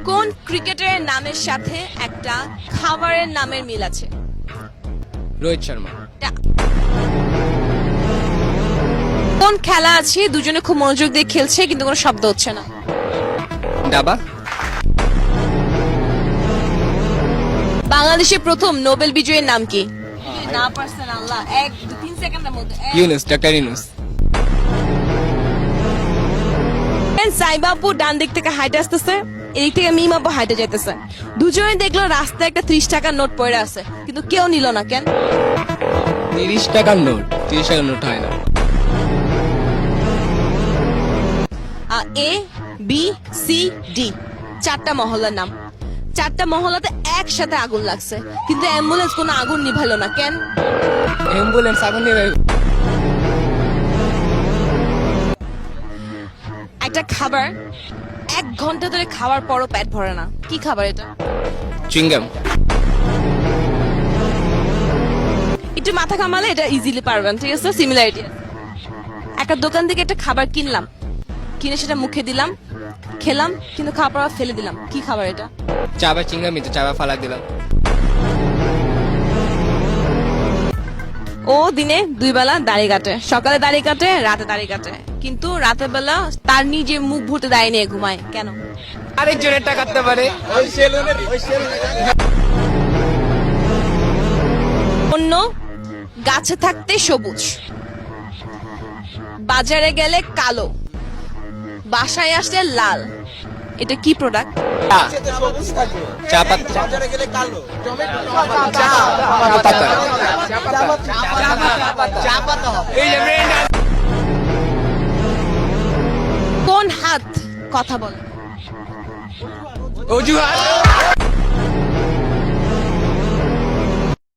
কোন ক্রিকেটারের নামের সাথে একটা খাবারের নামের মিল আছে? রোহিত শর্মা। কোন খেলা আছে দুজনে খুব মনোযোগ দিয়ে খেলছে কিন্তু কোনো শব্দ হচ্ছে না? দাবা। বাংলাদেশের প্রথম নোবেল বিজয়ীর নাম কি? না পারছেন আল্লাহ, 1-3 সেকেন্ডের মধ্যে। ইউনুস, ডক্টর ইউনুস। সাইবাবু ডান দিক থেকে হাইটে আসতেছে, এদিক থেকে মিমাবু হাইটে যাইতেছে। দুজনে দেখলো রাস্তায় একটা 30 টাকার নোট পড়ে আছে, কিন্তু কেউ নিল না কেন? 30 টাকার নোট, 30 টাকার নোট হয় না। এ বি সি ডি, 4টা মহল্লার নাম। 4টা মহল্লাতে একসাথে আগুন লাগছে, কিন্তু অ্যাম্বুলেন্স কোনো আগুন নিভাইলো না কেন? অ্যাম্বুলেন্স আগুন নেবে। একটা খাবার 1 ঘন্টা ধরে খাওয়ার পরও পেট ভরে না, কি খাবার এটা? চুইংগাম। একটু মাথা কামালে এটা ইজিলি পারবেন, ঠিক আছে? সিমিলারিটি। একটা দোকান থেকে একটা খাবার কিনলাম, কিনে সেটা মুখে দিলাম, খেলাম, কিন্তু খাওয়ার পর ফেলে দিলাম, কি খাবার এটা? চাবা চিংগাম, এটা চাবা ফালাক দিলাম। ও দিনে 2 বেলা দাড়ি কাটে, সকালে দাড়ি কাটে, রাতে দাড়ি কাটে, কিন্তু রাতের বেলা তার নিজে মুখ ভুটে দাড়ি নিয়ে ঘুমায় কেন? আরেকজনের টাকা কাটতে পারে। অন্য গাছে থাকতে সবুজ, বাজারে গেলে কালো, বাসায় আসলে লাল, এটা কি প্রোডাক্ট? চা পাতা। চা পাতা। এই যে ব্রেন্ডা। কোন হাত কথা বলে? অজুহাত।